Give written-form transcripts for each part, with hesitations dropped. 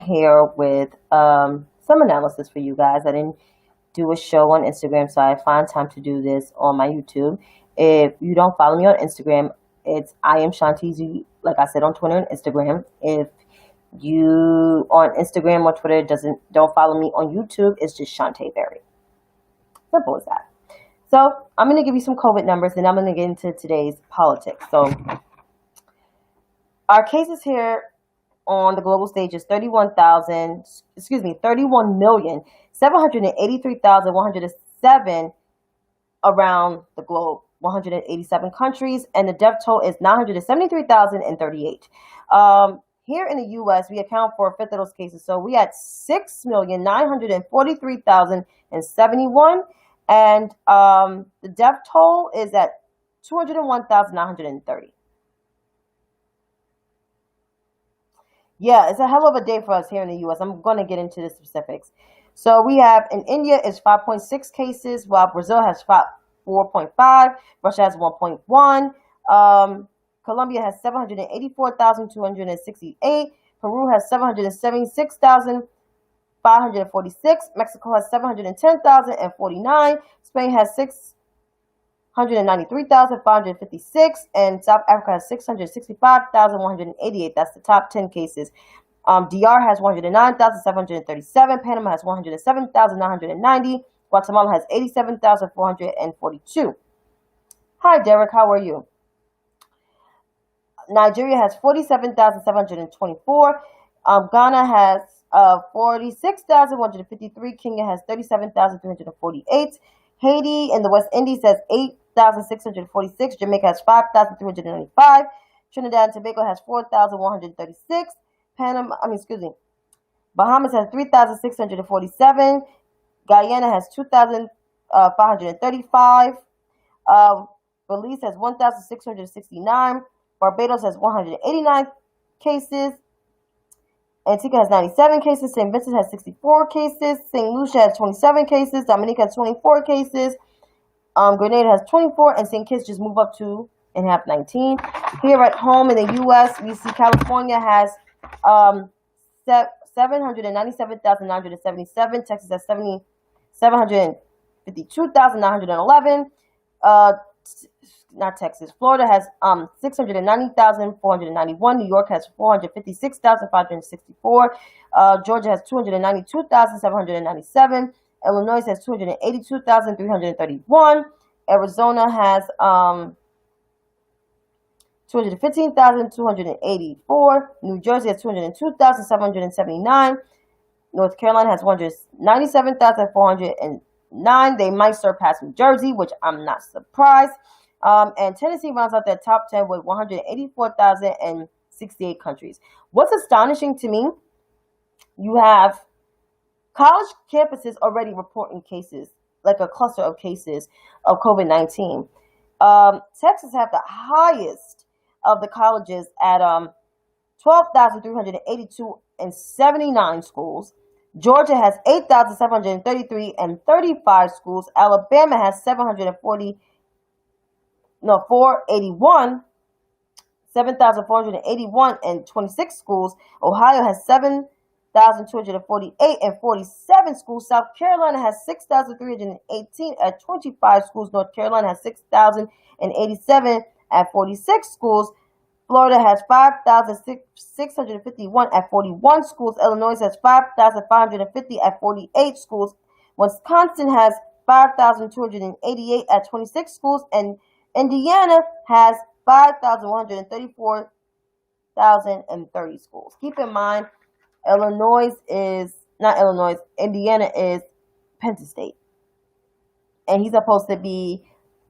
here with some analysis for you guys. I didn't do a show on Instagram, so I find time to do this on my YouTube. If you don't follow me on Instagram, it's I am Shantiz. Like I said on Twitter and Instagram. If you on Instagram or Twitter don't follow me on YouTube, it's just Shantae Berry. Simple as that. So I'm gonna give you some COVID numbers, and I'm gonna get into today's politics. So our cases here on the global stage is 31,783,107 around the globe, 187 countries, and the death toll is 973,038. Here in the U.S., we account for a fifth of those cases. So we had 6,943,071, and the death toll is at 201,930. Yeah, it's a hell of a day for us here in the U.S. I'm going to get into the specifics. So we have in India is 5.6 cases, while Brazil has 4.5, Russia has 1.1, Colombia has 784,268, Peru has 776,546, Mexico has 710,049, Spain has 693,556, and South Africa has 665,188. That's the top 10 cases. DR has 109,737. Panama has 107,990. Guatemala has 87,442. Hi, Derek. How are you? Nigeria has 47,724. Ghana has 46,153. Kenya has 37,348. Haiti in the West Indies has 8,646. Jamaica has 5,395. Trinidad and Tobago has 4,136. Bahamas has 3,647. Guyana has 2,535. Belize has 1,669. Barbados has 189 cases. Antigua has 97 cases. St. Vincent has 64 cases. St. Lucia has 27 cases. Dominica has 24 cases. Grenada has 24. And St. Kitts just moved up to and have 19. Here at home in the U.S., we see California has 797,977. Texas has 752,911. Not Texas. Florida has 690,491. New York has 456,564. Georgia has 292,797. Illinois has 282,331. Arizona has 215,284. New Jersey has 202,779. North Carolina has 197,409. They might surpass New Jersey, which I'm not surprised. And Tennessee rounds out their top 10 with 184,068 countries. What's astonishing to me, you have college campuses already reporting cases, like a cluster of cases of COVID-19. Texas have the highest of the colleges at 12,382 and 79 schools. Georgia has 8,733 and 35 schools. Alabama has 7,481 and 26 schools. Ohio has 7,248 and 47 schools. South Carolina has 6,318 at 25 schools. North Carolina has 6,087 at 46 schools. Florida has 5,651 at 41 schools. Illinois has 5,550 at 48 schools. Wisconsin has 5,288 at 26 schools. And Indiana has 5,134,030 schools. Keep in mind, Indiana is Penn State. And he's supposed to be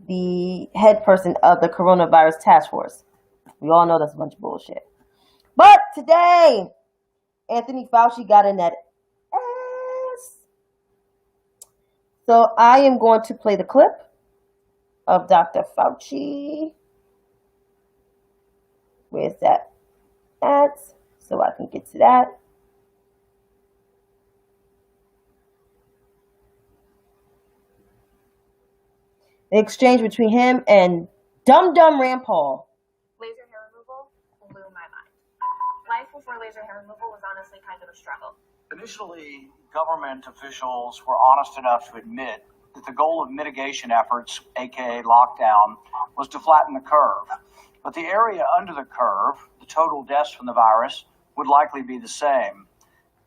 the head person of the coronavirus task force. We all know that's a bunch of bullshit. But today, Anthony Fauci got in that ass. So I am going to play the clip of Dr. Fauci. Where's that at? So I can get to that. The exchange between him and Dumb Rand Paul. Laser hair removal blew my mind. Life will before laser hair removal was honestly kind of a struggle. Initially, government officials were honest enough to admit that the goal of mitigation efforts, aka lockdown, was to flatten the curve. But the area under the curve, the total deaths from the virus, would likely be the same.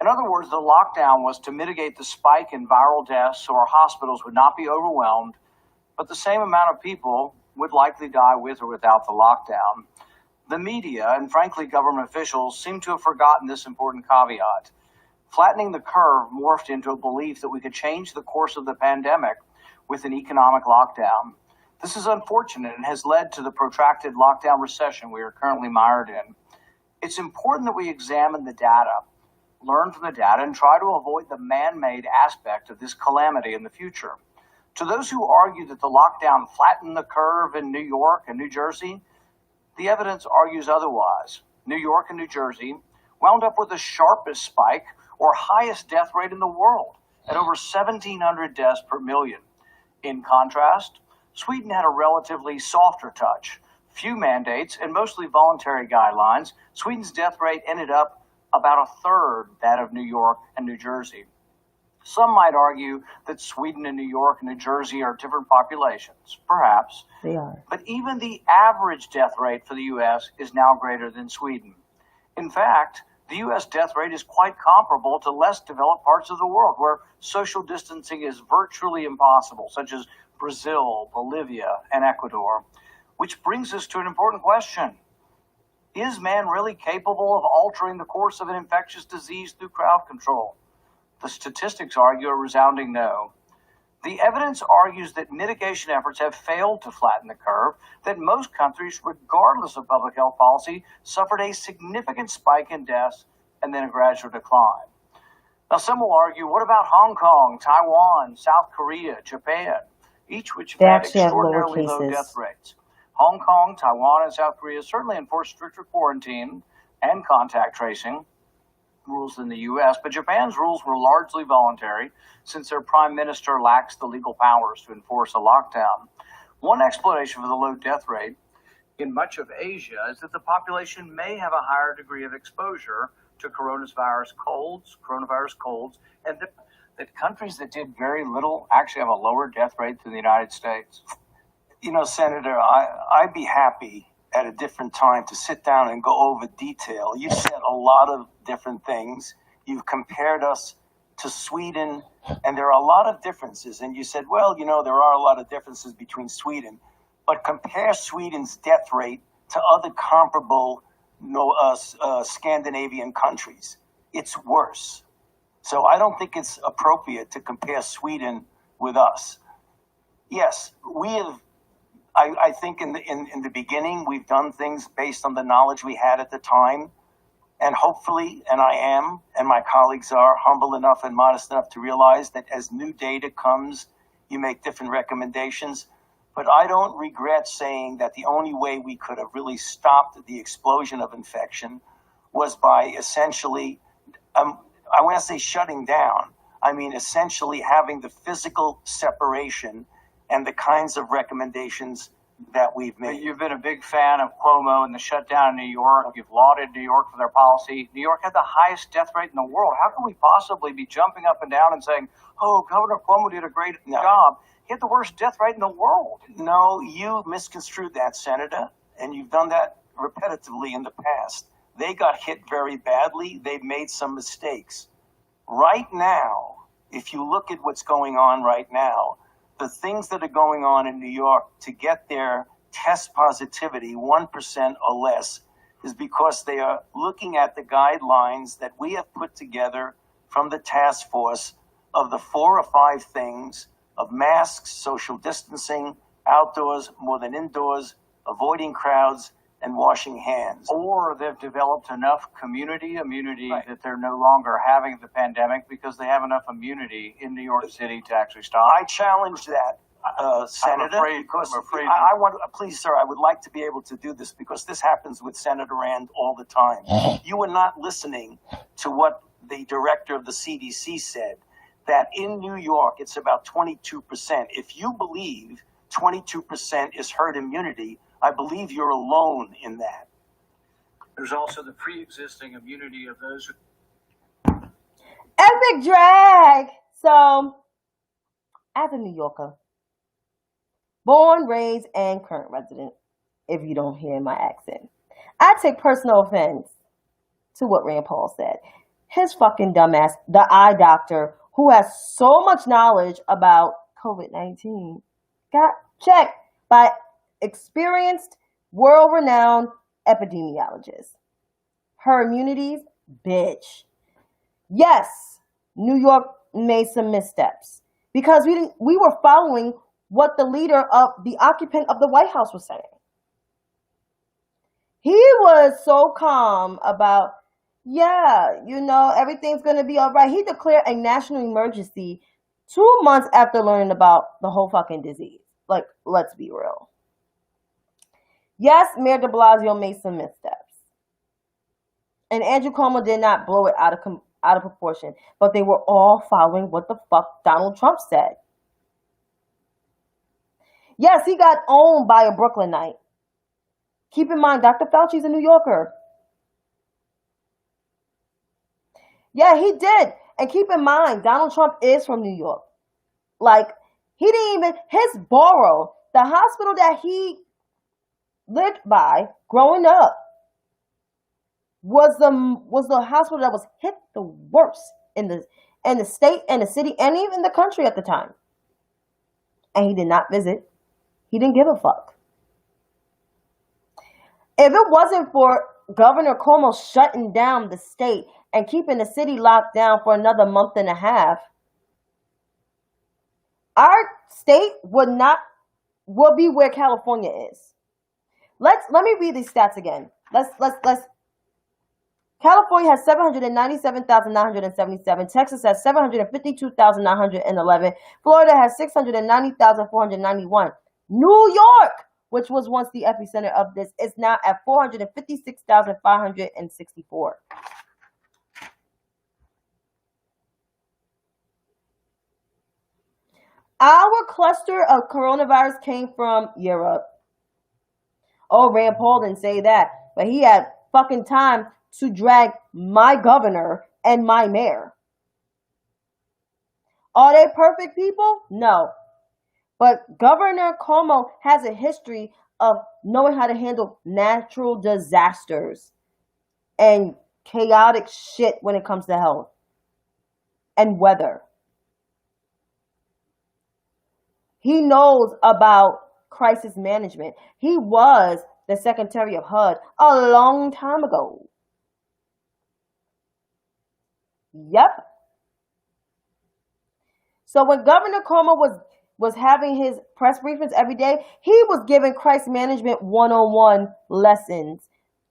In other words, the lockdown was to mitigate the spike in viral deaths so our hospitals would not be overwhelmed, but the same amount of people would likely die with or without the lockdown. The media, and frankly government officials, seem to have forgotten this important caveat. Flattening the curve morphed into a belief that we could change the course of the pandemic with an economic lockdown. This is unfortunate and has led to the protracted lockdown recession we are currently mired in. It's important that we examine the data, learn from the data, and try to avoid the man-made aspect of this calamity in the future. To those who argue that the lockdown flattened the curve in New York and New Jersey, the evidence argues otherwise. New York and New Jersey wound up with the sharpest spike or highest death rate in the world at over 1,700 deaths per million. In contrast, Sweden had a relatively softer touch. Few mandates and mostly voluntary guidelines. Sweden's death rate ended up about a third that of New York and New Jersey. Some might argue that Sweden and New York and New Jersey are different populations. Perhaps. They are. But even the average death rate for the U.S. is now greater than Sweden. In fact, the U.S. death rate is quite comparable to less developed parts of the world where social distancing is virtually impossible, such as Brazil, Bolivia, and Ecuador. Which brings us to an important question. Is man really capable of altering the course of an infectious disease through crowd control? The statistics argue a resounding no. The evidence argues that mitigation efforts have failed to flatten the curve, that most countries, regardless of public health policy, suffered a significant spike in deaths and then a gradual decline. Now, some will argue, what about Hong Kong, Taiwan, South Korea, Japan, each which have had extraordinarily low death rates? Hong Kong, Taiwan, and South Korea certainly enforce stricter quarantine and contact tracing rules than the U.S., but Japan's rules were largely voluntary since their prime minister lacks the legal powers to enforce a lockdown. One explanation for the low death rate in much of Asia is that the population may have a higher degree of exposure to coronavirus colds, and that countries that did very little actually have a lower death rate than the United States. You know, Senator, I'd be happy at a different time to sit down and go over detail. You said a lot of different things. You've compared us to Sweden, and there are a lot of differences. And you said, well, you know, there are a lot of differences between Sweden, but compare Sweden's death rate to other comparable Scandinavian countries. It's worse. So I don't think it's appropriate to compare Sweden with us. Yes, we have. I think in the beginning, we've done things based on the knowledge we had at the time. And hopefully, and I am, and my colleagues are humble enough and modest enough to realize that as new data comes, you make different recommendations. But I don't regret saying that the only way we could have really stopped the explosion of infection was by essentially, I want to say shutting down. I mean, essentially having the physical separation and the kinds of recommendations that we've made. You've been a big fan of Cuomo and the shutdown in New York. You've lauded New York for their policy. New York had the highest death rate in the world. How can we possibly be jumping up and down and saying, oh, Governor Cuomo did a great job? He had the worst death rate in the world. No, you misconstrued that, Senator, and you've done that repetitively in the past. They got hit very badly. They've made some mistakes. Right now, if you look at what's going on right now, the things that are going on in New York to get their test positivity 1% or less is because they are looking at the guidelines that we have put together from the task force of the 4 or 5 things of masks, social distancing, outdoors more than indoors, avoiding crowds, and washing hands. Or they've developed enough community immunity that they're no longer having the pandemic because they have enough immunity in New York City to actually stop. I challenge that, Senator. I'm afraid. I want, please, sir, I would like to be able to do this because this happens with Senator Rand all the time. You were not listening to what the director of the CDC said, that in New York, it's about 22%. If you believe 22% is herd immunity, I believe you're alone in that. There's also the pre-existing immunity of those who. Epic drag. So, as a New Yorker, born, raised, and current resident, if you don't hear my accent, I take personal offense to what Rand Paul said. His fucking dumbass, the eye doctor, who has so much knowledge about COVID-19, got checked by experienced, world-renowned epidemiologists. Her immunities, bitch. Yes, New York made some missteps because we were following what the leader of the occupant of the White House was saying. He was so calm about, everything's going to be all right. He declared a national emergency 2 months after learning about the whole fucking disease. Like, let's be real. Yes, Mayor de Blasio made some missteps. And Andrew Cuomo did not blow it out of proportion. But they were all following what the fuck Donald Trump said. Yes, he got owned by a Brooklynite. Keep in mind, Dr. Fauci's a New Yorker. Yeah, he did. And keep in mind, Donald Trump is from New York. Like, he didn't even, his borough, the hospital that he lived by growing up, was the hospital that was hit the worst in the state and the city and even the country at the time. And he did not visit. He didn't give a fuck. If it wasn't for Governor Cuomo shutting down the state and keeping the city locked down for another month and a half, our state will be where California is. Let me read these stats again. Let's California has 797,977. Texas has 752,911. Florida has 690,491. New York, which was once the epicenter of this, is now at 456,564. Our cluster of coronavirus came from Europe. Oh, Rand Paul didn't say that, but he had fucking time to drag my governor and my mayor. Are they perfect people? No. But Governor Cuomo has a history of knowing how to handle natural disasters and chaotic shit when it comes to health and weather. He knows about crisis management. He was the Secretary of HUD a long time ago. Yep. So when Governor Cuomo was having his press briefings every day, he was giving crisis management 101 lessons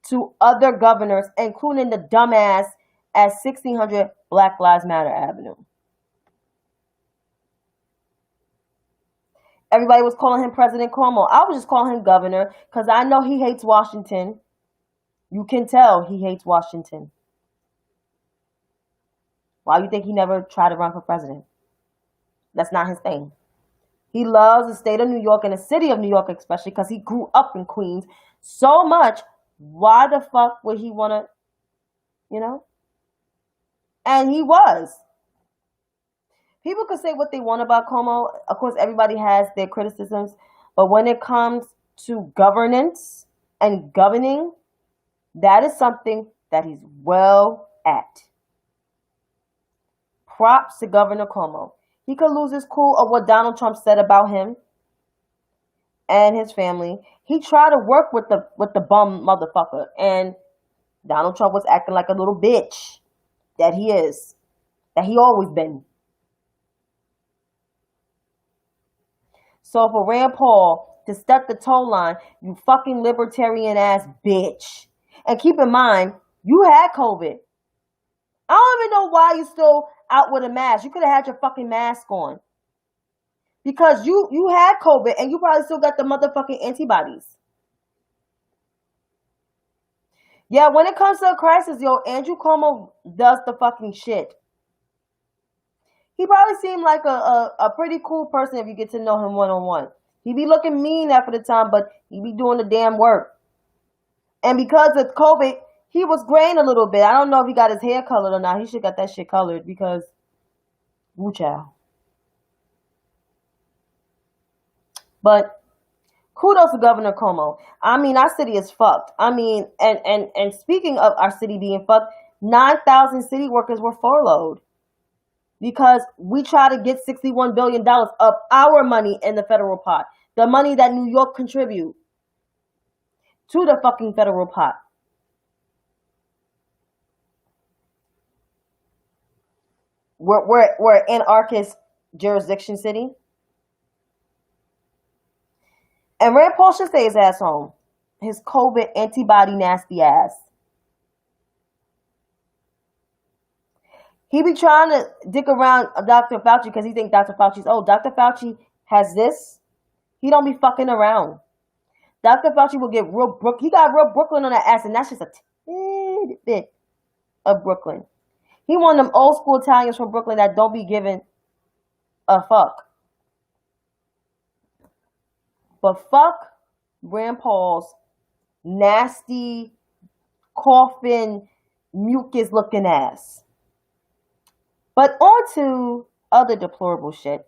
to other governors, including the dumbass at 1600 Black Lives Matter Avenue. Everybody was calling him President Cuomo. I was just calling him governor because I know he hates Washington. You can tell he hates Washington. Why do you think he never tried to run for president? That's not his thing. He loves the state of New York and the city of New York especially because he grew up in Queens so much. Why the fuck would he want to, And he was. People could say what they want about Cuomo. Of course, everybody has their criticisms. But when it comes to governance and governing, that is something that he's well at. Props to Governor Cuomo. He could lose his cool of what Donald Trump said about him and his family. He tried to work with the bum motherfucker, and Donald Trump was acting like a little bitch that he is, that he always been. So for Rand Paul to step the toe line, you fucking libertarian ass bitch. And keep in mind, you had COVID. I don't even know why you're still out with a mask. You could have had your fucking mask on. Because you had COVID and you probably still got the motherfucking antibodies. Yeah, when it comes to a crisis, Andrew Cuomo does the fucking shit. He probably seemed like a pretty cool person if you get to know him one-on-one. He be looking mean half of the time, but he be doing the damn work. And because of COVID, He was graying a little bit. I don't know if he got his hair colored or not. He should got that shit colored because woo child. But kudos to Governor Cuomo. I mean, our city is fucked. I mean, and speaking of our city being fucked, 9,000 city workers were furloughed because we try to get $61 billion of our money in the federal pot. The money that New York contribute to the fucking federal pot. We're in anarchist jurisdiction city. And Rand Paul should stay his ass home. His COVID antibody nasty ass. He be trying to dick around Dr. Fauci because he think Dr. Fauci's, oh, Dr. Fauci has this. He don't be fucking around. Dr. Fauci will get real he got real Brooklyn on that ass, and that's just a tidbit bit of Brooklyn. He one of them old school Italians from Brooklyn that don't be giving a fuck. But fuck Rand Paul's nasty, coughing, mucus looking ass. But on to other deplorable shit.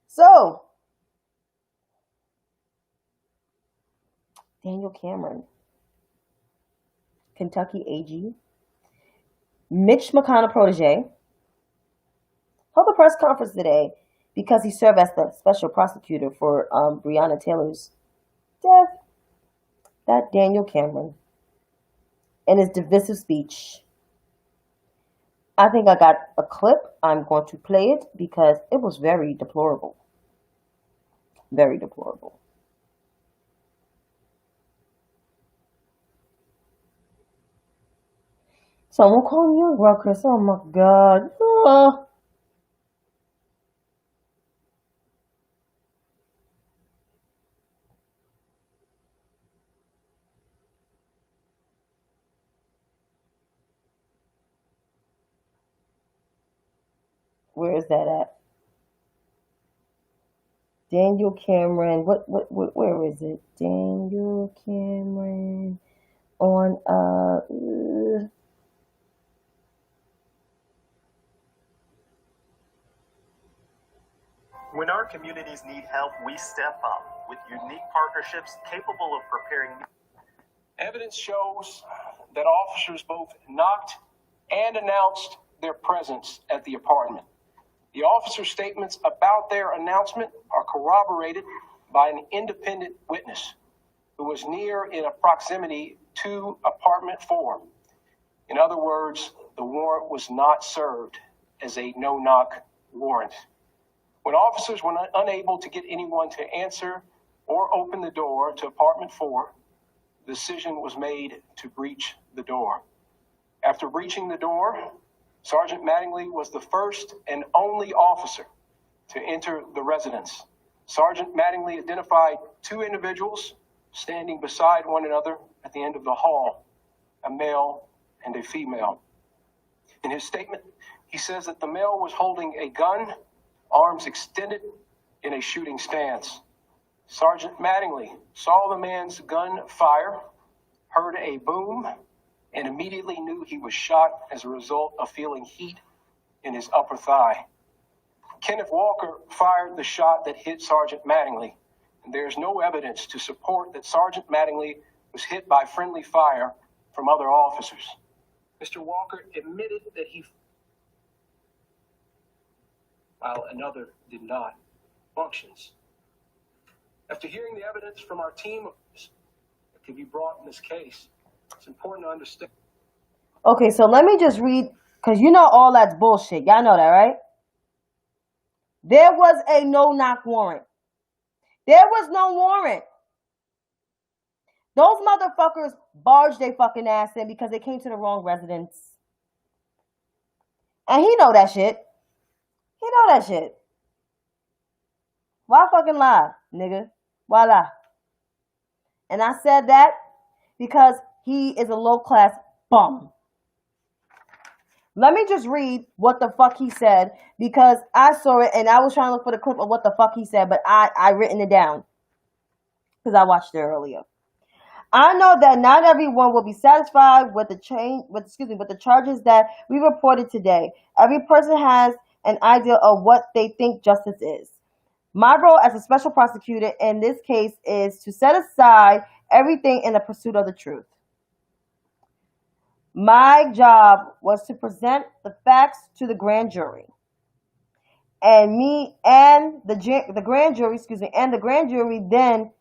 So, Daniel Cameron, Kentucky AG, Mitch McConnell protege, held a press conference today because he served as the special prosecutor for Breonna Taylor's death. That Daniel Cameron, in his divisive speech. I think I got a clip. I'm going to play it because it was very deplorable. Very deplorable. Someone call me young Ruckus. Oh my God. Oh. Where is that at? Daniel Cameron. Where is it? Daniel Cameron on When our communities need help, we step up with unique partnerships capable of preparing. Evidence shows that officers both knocked and announced their presence at the apartment. The officers' statements about their announcement are corroborated by an independent witness who was near in a proximity to apartment 4. In other words, the warrant was not served as a no-knock warrant. When officers were unable to get anyone to answer or open the door to apartment 4, the decision was made to breach the door. After breaching the door, Sergeant Mattingly was the first and only officer to enter the residence. Sergeant Mattingly identified 2 individuals standing beside one another at the end of the hall, a male and a female. In his statement, he says that the male was holding a gun, arms extended in a shooting stance. Sergeant Mattingly saw the man's gun fire, heard a boom, and immediately knew he was shot as a result of feeling heat in his upper thigh. Kenneth Walker fired the shot that hit Sergeant Mattingly, and there's no evidence to support that Sergeant Mattingly was hit by friendly fire from other officers. Mr. Walker admitted that he, while another did not, functions. After hearing the evidence from our team that could be brought in this case, it's important to understand. Okay, so let me just read, because you know all that's bullshit. Y'all know that, right? There was a no-knock warrant. There was no warrant. Those motherfuckers barged their fucking ass in because they came to the wrong residence. And he know that shit. He know that shit. Why fucking lie, nigga? Why lie? And I said that because he is a low-class bum. Let me just read what the fuck he said because I saw it and I was trying to look for the clip of what the fuck he said, but I written it down because I watched it earlier. I know that not everyone will be satisfied with the charges that we reported today. Every person has an idea of what they think justice is. My role as a special prosecutor in this case is to set aside everything in the pursuit of the truth. My job was to present the facts to the grand jury. And the grand jury then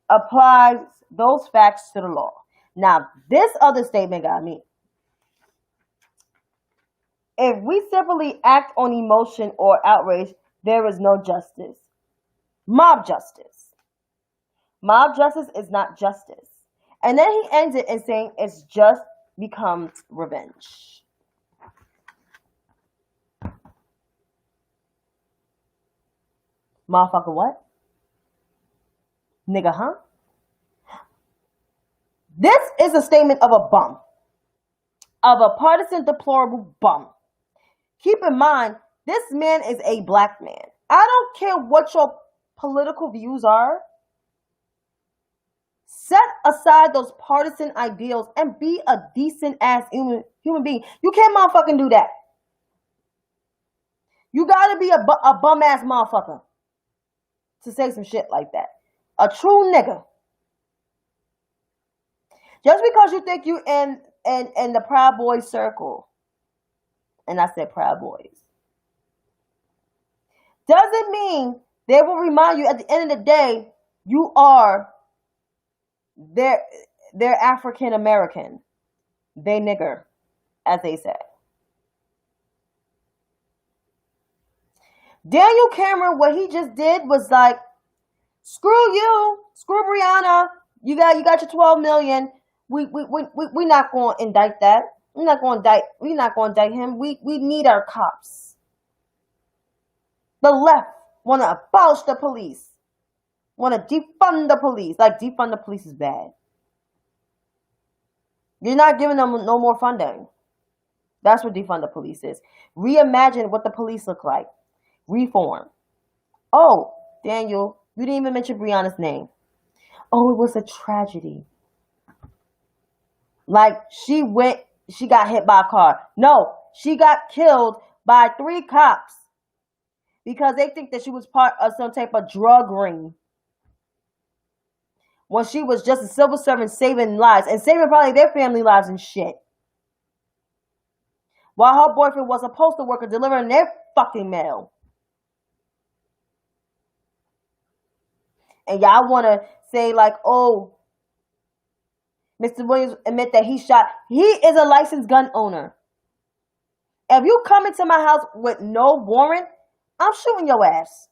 applies those facts to the law. Now, this other statement got me. If we simply act on emotion or outrage, there is no justice. Mob justice. Mob justice is not justice. And then he ends it in saying it's just becomes revenge. Motherfucker, what? Nigga, huh? This is a statement of a bum. Of a partisan, deplorable bum. Keep in mind, this man is a black man. I don't care what your political views are. Set aside those partisan ideals and be a decent ass human being. You can't motherfucking do that. You gotta be a bum ass motherfucker to say some shit like that. A true nigga. Just because you think you in the Proud Boys circle, and I said Proud Boys, doesn't mean they will remind you at the end of the day you are they're African American. They nigger, as they say. Daniel Cameron, what he just did was like, screw you, screw Breonna. You got your 12 million. We're not going to indict that. We're not going to indict him. We need our cops. The left want to abolish the police. Want to defund the police. Like, defund the police is bad. You're not giving them no more funding. That's what defund the police is. Reimagine what the police look like. Reform. Oh, Daniel, you didn't even mention Breonna's name. Oh, it was a tragedy. Like, she got hit by a car. No, she got killed by 3 cops because they think that she was part of some type of drug ring when she was just a civil servant saving lives and saving probably their family lives and shit. While her boyfriend was a postal worker delivering their fucking mail. And y'all want to say like, oh, Mr. Williams admit that he shot. He is a licensed gun owner. If you come into my house with no warrant, I'm shooting your ass.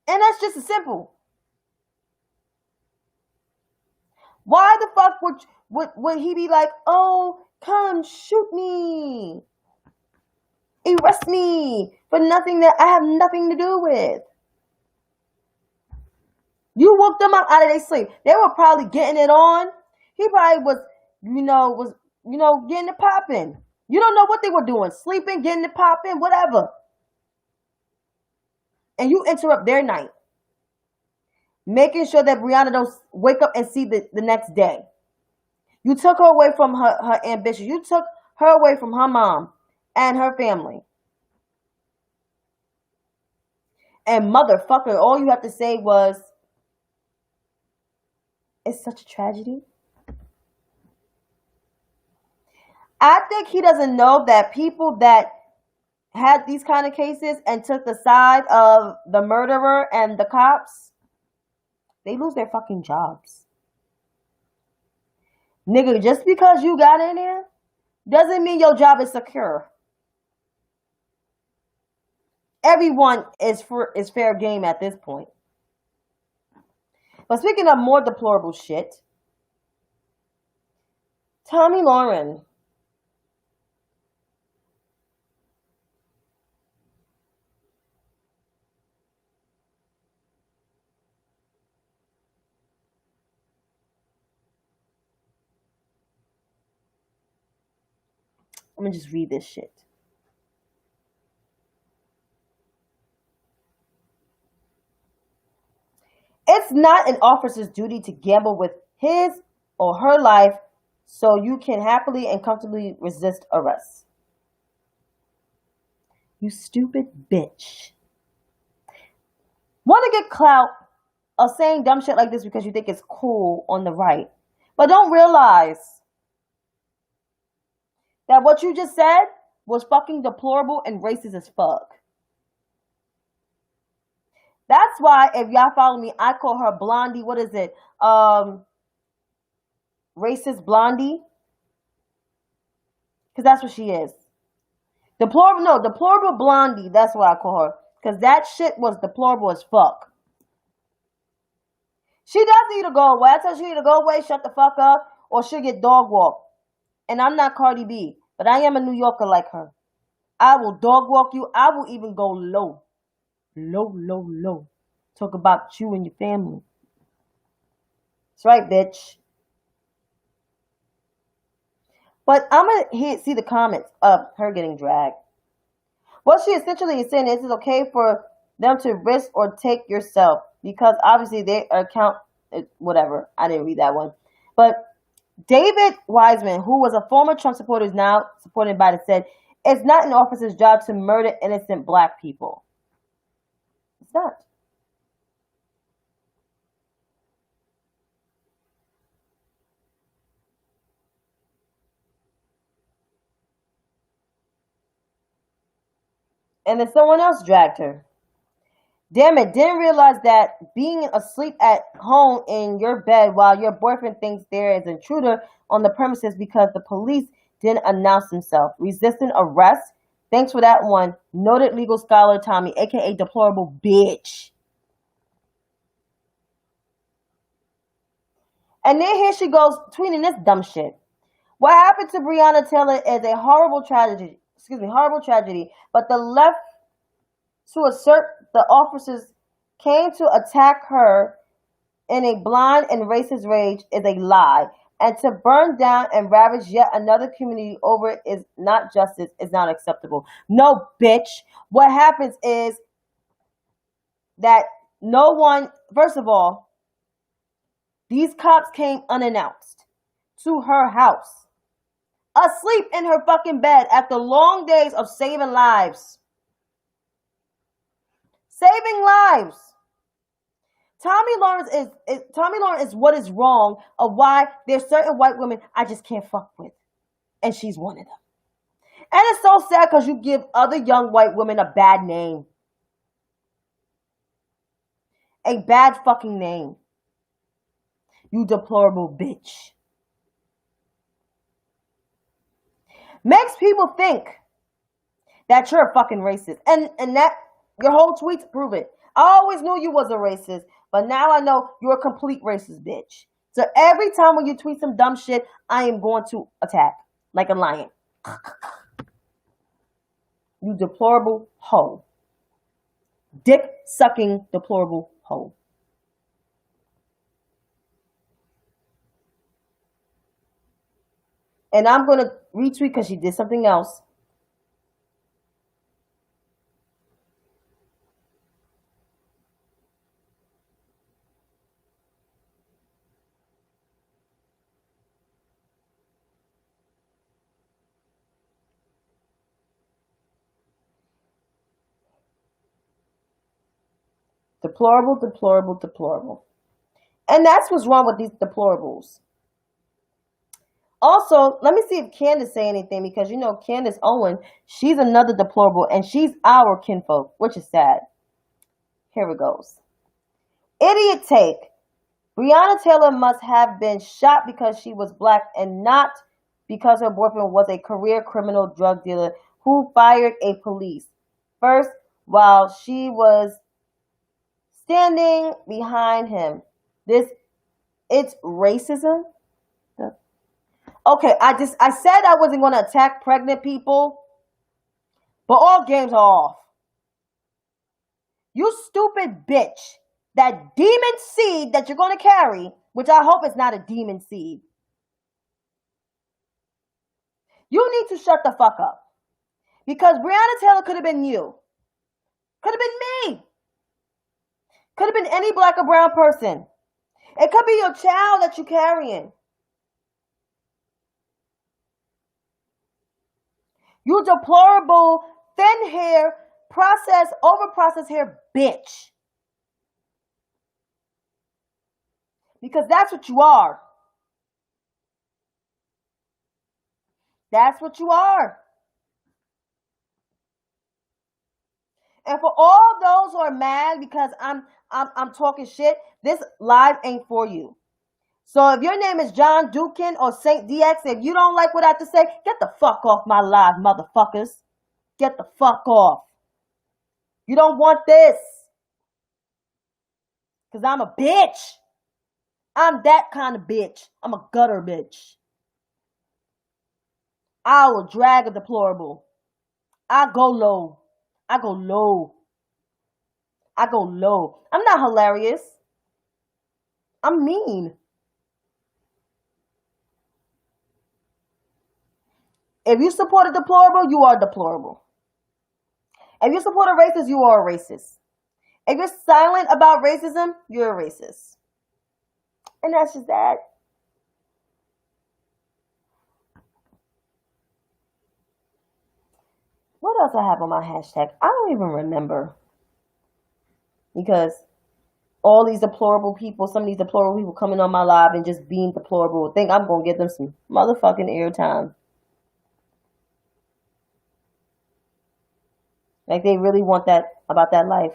And that's just as simple. Why the fuck would he be like, oh, come shoot me. Arrest me for nothing that I have nothing to do with. You woke them up out of their sleep. They were probably getting it on. He probably was getting it popping. You don't know what they were doing. Sleeping, getting it popping, whatever. And you interrupt their night. Making sure that Breonna don't wake up and see the next day. You took her away from her ambition. You took her away from her mom and her family. And motherfucker, all you have to say was, it's such a tragedy. I think he doesn't know that people that had these kind of cases and took the side of the murderer and the cops, they lose their fucking jobs. Nigga, just because you got in there doesn't mean your job is secure. Everyone is fair game at this point. But speaking of more deplorable shit, Tomi Lahren. Let me just read this shit. It's It's not an officer's duty to gamble with his or her life so you can happily and comfortably resist arrest. You stupid bitch. Want to get clout of saying dumb shit like this because you think it's cool on the right. But don't realize that what you just said was fucking deplorable and racist as fuck. That's why, if y'all follow me, I call her Blondie. What is it? Racist Blondie. Because that's what she is. Deplorable Blondie. That's what I call her. Because that shit was deplorable as fuck. She does need to go away. I tell her she need to go away, shut the fuck up, or she'll get dog walked. And I'm not Cardi B, but I am a New Yorker like her. I will dog walk you. I will even go low. Low. Talk about you and your family. That's right, bitch. But I'm going to see the comments of her getting dragged. What she essentially is saying is it's okay for them to risk or take yourself. Because obviously they account, whatever. I didn't read that one. But David Wiseman, who was a former Trump supporter, is now supported Biden, said, it's not an officer's job to murder innocent black people. It's not. And then someone else dragged her. Damn it, didn't realize that being asleep at home in your bed while your boyfriend thinks there is an intruder on the premises because the police didn't announce himself. Resisting arrest. Thanks for that one. Noted legal scholar Tommy, aka deplorable bitch. And then here she goes tweeting this dumb shit. What happened to Breonna Taylor is a horrible tragedy. But the left to assert the officers came to attack her in a blind and racist rage is a lie. And to burn down and ravage yet another community over it is not justice, is not acceptable. No, bitch. What happens is that no one, first of all, these cops came unannounced to her house, asleep in her fucking bed after long days of saving lives. Saving lives. Tommy Lawrence is what is wrong of why there's certain white women I just can't fuck with. And she's one of them. And it's so sad because you give other young white women a bad name. A bad fucking name. You deplorable bitch. Makes people think that you're a fucking racist. And that your whole tweets prove it. I always knew you was a racist, but now I know you're a complete racist bitch. So every time when you tweet some dumb shit, I am going to attack like a lion. You deplorable hoe. Dick sucking deplorable hoe. And I'm going to retweet because she did something else. Deplorable. And that's what's wrong with these deplorables. Also, let me see if Candace say anything because, you know, Candace Owen, she's another deplorable and she's our kinfolk, which is sad. Here it goes. Idiot take. Breonna Taylor must have been shot because she was black and not because her boyfriend was a career criminal drug dealer who fired a police first while she was standing behind him. It's racism. Okay, I said I wasn't going to attack pregnant people, but all games are off. You stupid bitch. That demon seed that you're going to carry, which I hope is not a demon seed. You need to shut the fuck up. Because Breonna Taylor could have been you. Could have been me. Could have been any black or brown person. It could be your child that you're carrying. You deplorable, thin hair, over-processed hair bitch. Because that's what you are. That's what you are. And for all those who are mad because I'm talking shit, this live ain't for you. So if your name is John Dukin or Saint DX, if you don't like what I have to say, get the fuck off my live, motherfuckers. Get the fuck off. You don't want this. Because I'm a bitch. I'm that kind of bitch. I'm a gutter bitch. I will drag a deplorable. I go low. I go low. I go low. I'm not hilarious. I'm mean. If you support a deplorable, you are deplorable. If you support a racist, you are a racist. If you're silent about racism, you're a racist. And that's just that. What else I have on my hashtag? I don't even remember. Because all these deplorable people, some of these deplorable people coming on my live and just being deplorable, think I'm going to give them some motherfucking airtime. Like they really want that about that life.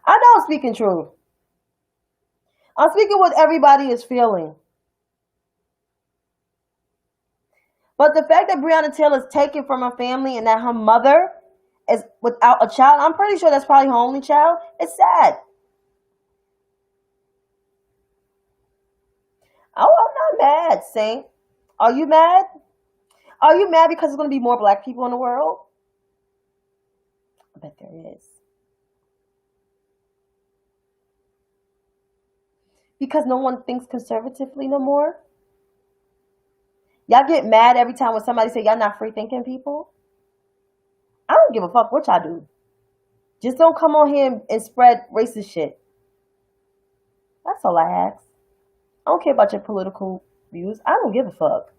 I know I'm speaking truth. I'm speaking what everybody is feeling. But the fact that Breonna Taylor is taken from her family and that her mother is without a child, I'm pretty sure that's probably her only child. It's sad. Oh, I'm not mad, Saint. Are you mad? Are you mad because there's going to be more black people in the world? I bet there is. Because no one thinks conservatively no more? Y'all get mad every time when somebody say y'all not free thinking people? I don't give a fuck what y'all do. Just don't come on here and spread racist shit. That's all I ask. I don't care about your political views. I don't give a fuck.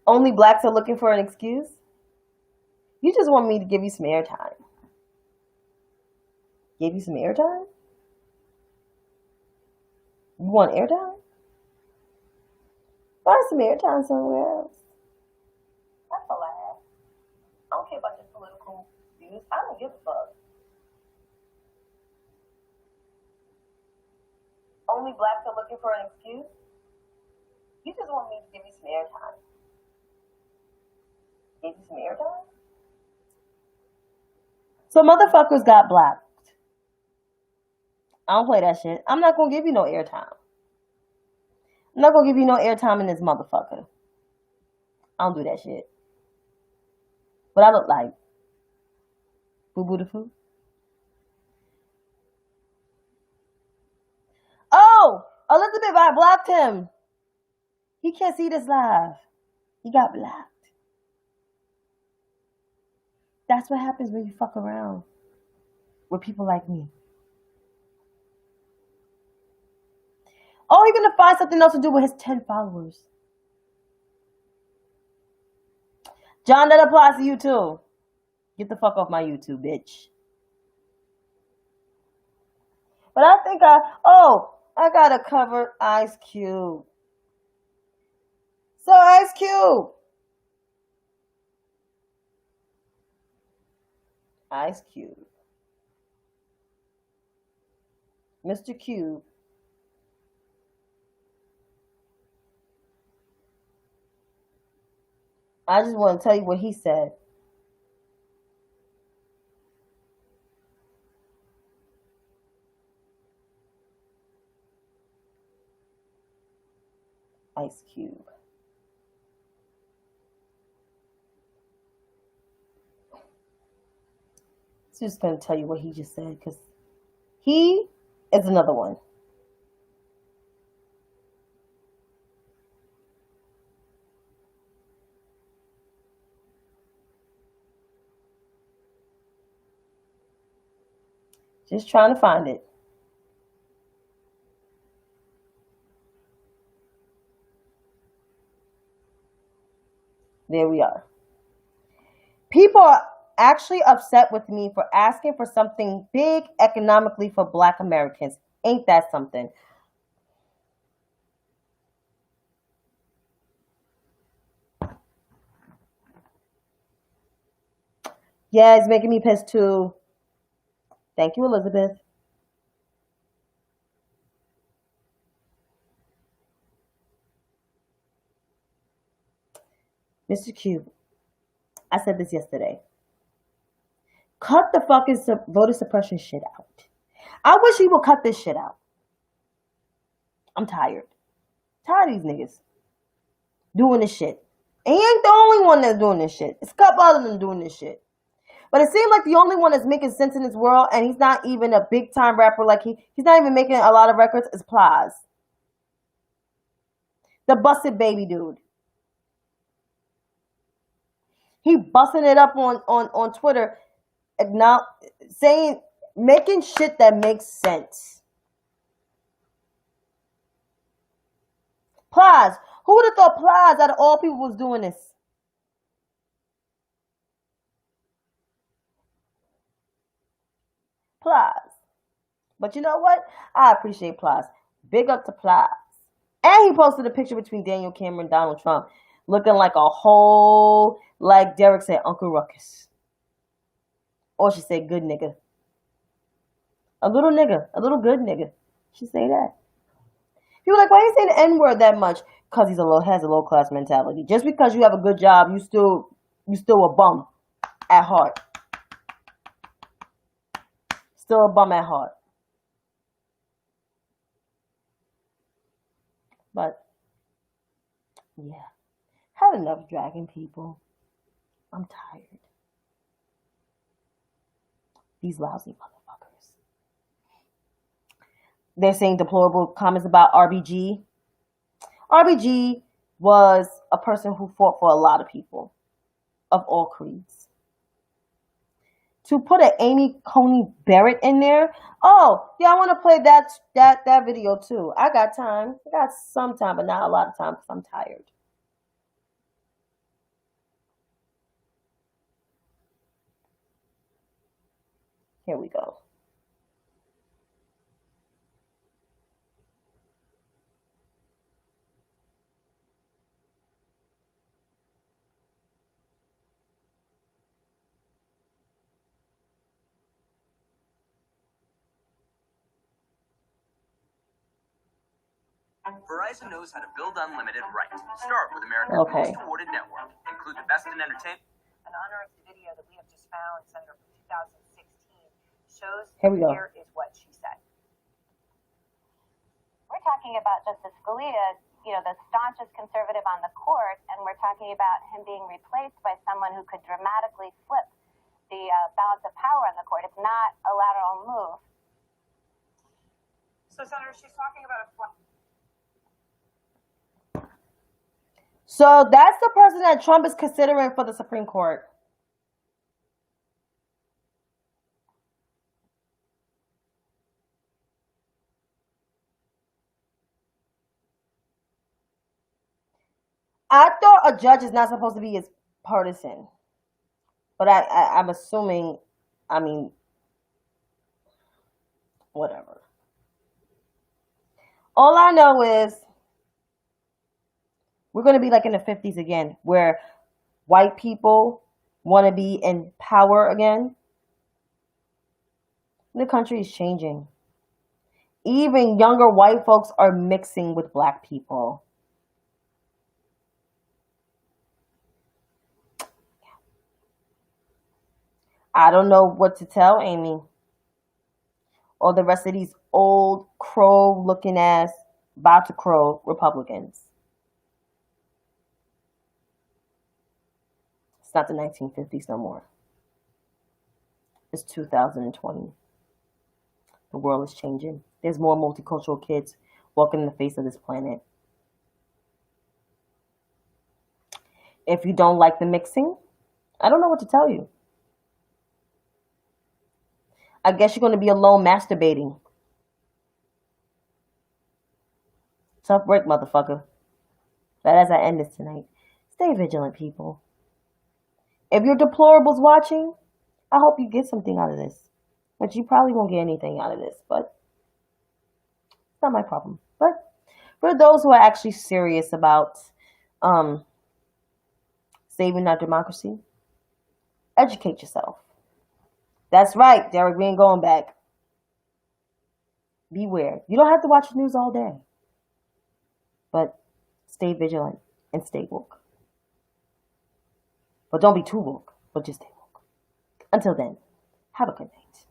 Only blacks are looking for an excuse? You just want me to give you some airtime. Give you some airtime? You want airtime? Find some airtime somewhere else. That's all I ask. I don't care about your political views. I don't give a fuck. Only blacks are looking for an excuse? You just want me to give you some airtime. Give you some airtime? So motherfuckers got blocked. I don't play that shit. I'm not gonna give you no airtime. I'm not gonna give you no airtime in this motherfucker. I don't do that shit. But I look like Boo Boo the Foo. Oh! Elizabeth, I blocked him. He can't see this live. He got blocked. That's what happens when you fuck around with people like me. Oh, you're gonna find something else to do with his 10 followers. John, that applies to you too. Get the fuck off my YouTube, bitch. But I think I gotta cover Ice Cube. So Ice Cube. Ice Cube. Mr. Cube. I just want to tell you what he said. Ice Cube. So just going to tell you what he just said because he is another one. Just trying to find it. There we are. People are actually upset with me for asking for something big economically for Black Americans. Ain't that something? Yeah, it's making me pissed too. Thank you, Elizabeth. Mr. Q, I said this yesterday. Cut the fucking voter suppression shit out. I wish he would cut this shit out. I'm tired. Tired of these niggas doing this shit. And he ain't the only one that's doing this shit. It's a couple other them doing this shit. But it seems like the only one that's making sense in this world, and he's not even a big time rapper, like he's not even making a lot of records, is Plies. The busted baby dude. He busting it up on Twitter, now saying, making shit that makes sense. Plies. Who would have thought Plies out of all people was doing this? Plies. But you know what? I appreciate Plies. Big up to Plies. And he posted a picture between Daniel Cameron and Donald Trump, looking like a whole, like Derek said, Uncle Ruckus. Or she said, good nigga. A little nigga. A little good nigga. She say that. People are like, why are you saying the N-word that much? Because has a low class mentality. Just because you have a good job, you still a bum at heart. Still a bum at heart. But yeah. Had enough dragging people. I'm tired. These lousy motherfuckers. They're saying deplorable comments about RBG. RBG was a person who fought for a lot of people of all creeds. To put an Amy Coney Barrett in there, oh yeah, I want to play that video too. I got time. I got some time, but not a lot of time because I'm tired. Here we go. Verizon knows how to build unlimited right. Start with America's most awarded network. Include the best in entertainment. An unearthed video that we have just found, Senator, from 2016, shows Here is what she said. We're talking about Justice Scalia, the staunchest conservative on the court, and we're talking about him being replaced by someone who could dramatically flip the balance of power on the court. It's not a lateral move. So, Senator, she's talking about a So that's the person that Trump is considering for the Supreme Court. I thought a judge is not supposed to be as partisan. But I'm assuming, whatever. All I know is we're going to be like in the 50s again, where white people want to be in power again. The country is changing. Even younger white folks are mixing with black people. I don't know what to tell Amy or the rest of these old crow-looking ass, about to crow Republicans. It's not the 1950s no more. It's 2020. The world is changing. There's more multicultural kids walking the face of this planet. If you don't like the mixing, I don't know what to tell you. I guess you're going to be alone masturbating. Tough break, motherfucker. But as I end this tonight, stay vigilant, people. If you're deplorables watching, I hope you get something out of this. But you probably won't get anything out of this, but it's not my problem. But for those who are actually serious about saving our democracy, educate yourself. That's right, Derek, we ain't going back. Beware. You don't have to watch the news all day. But stay vigilant and stay woke. But don't be too woke, but just stay woke. Until then, have a good night.